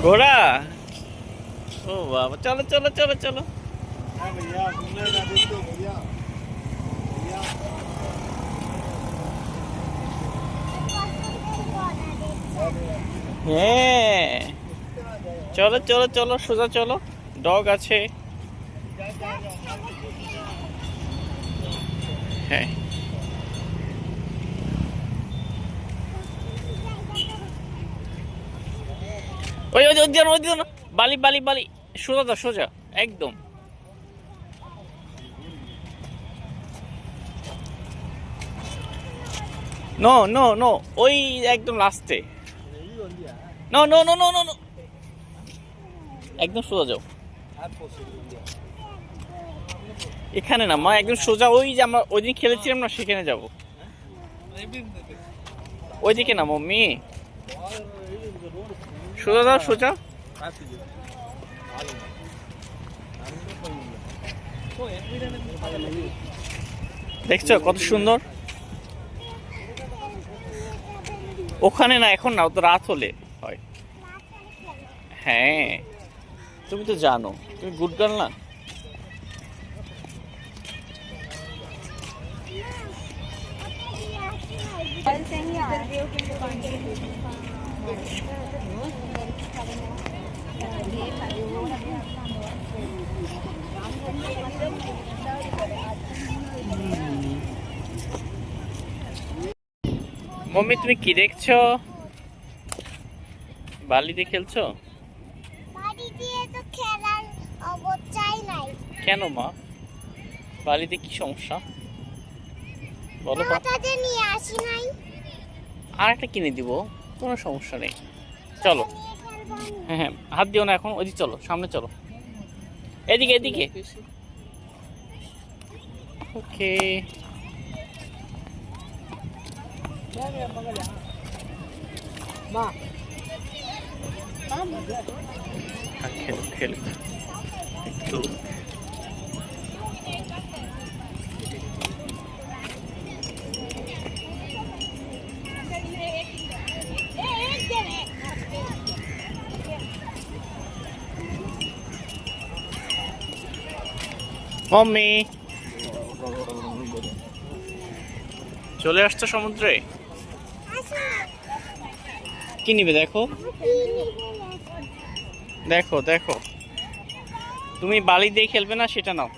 ঘোড়া। ও বাবা, চলো চলো চলো চলো। হ্যাঁ, চলো চলো চলো, সোজা চলো। ডগ আছে। হ্যাঁ, ওই ওই ওই দিও না, ওই দিও না। বালি বালি বালি। সোজা দাও, সোজা একদম। নো নো নো, ওই একদম লাস্টে। No no no no no no, একদম সোজা যাও। এখানে না মা, একদম সোজা। ওই যে আমরা ওই দিন খেলেছিলাম না, সেখানে যাব। ওইদিকে না মম্মি, সোজা দাও, সোজা। দেখছো কত সুন্দর। ওখানে না, এখন না, তো রাত হলে হয়। হ্যাঁ, তুমি তো জানো, তুমি গুড গার্ল না। মম্মি তুমি কি দেখছো? বালিতে খেলছো? বাড়ি দিয়ে তো খেলার অবস্থাই নাই। কেন মা, বালিতে কি সমস্যা বলো? মাথাতে নিয়ে আসি নাই। আর একটা কিনে দিব, কোনো সমস্যা নেই। চলো। হ্যাঁ হ্যাঁ, হাত দিও না এখন। ওইদিকে চলো, সামনে চলো। এদিকে এদিকে। ওকে, খেলো খেলো একটু। মম্মি চলে আসছো সমুদ্রে। কি নিবে দেখো, দেখো দেখো। তুমি বালি দিয়ে খেলবে না, সেটা নাও।